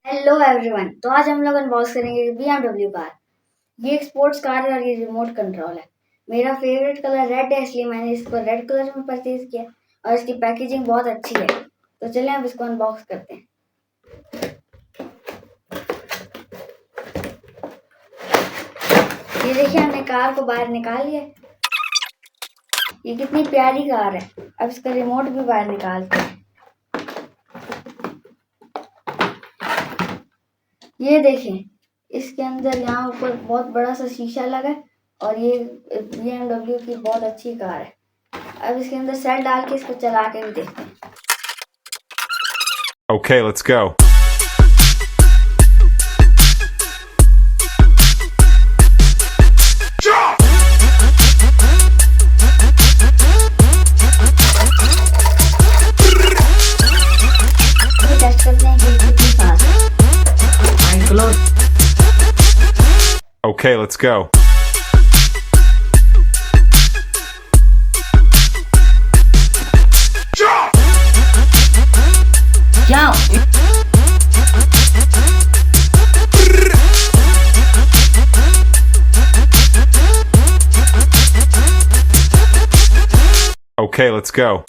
Hello everyone. तो आज हम लोग अनबॉक्स करेंगे BMW कार। ये एक स्पोर्ट्स कार है और ये रिमोट कंट्रोल है। मेरा फेवरेट कलर रेड है, इसलिए मैंने इसको रेड कलर में परचेज किया और इसकी पैकेजिंग बहुत अच्छी है। तो चलिए अब इसको अनबॉक्स करते हैं। ये देखिए, हमने कार को बाहर निकाल लिया। ये कितनी प्यारी कार है। अब इसका रिमोट भी बाहर निकालते हैं। ये देखें, इसके अंदर यहाँ ऊपर बहुत बड़ा सा शीशा लगा है और ये BMW की बहुत अच्छी कार है। अब इसके अंदर सेल डाल के इसको चला के भी देखते हैं। Okay, let's go. टेस्ट करते हैं कि कितनी फास्ट है। Okay, let's go. Okay, let's go.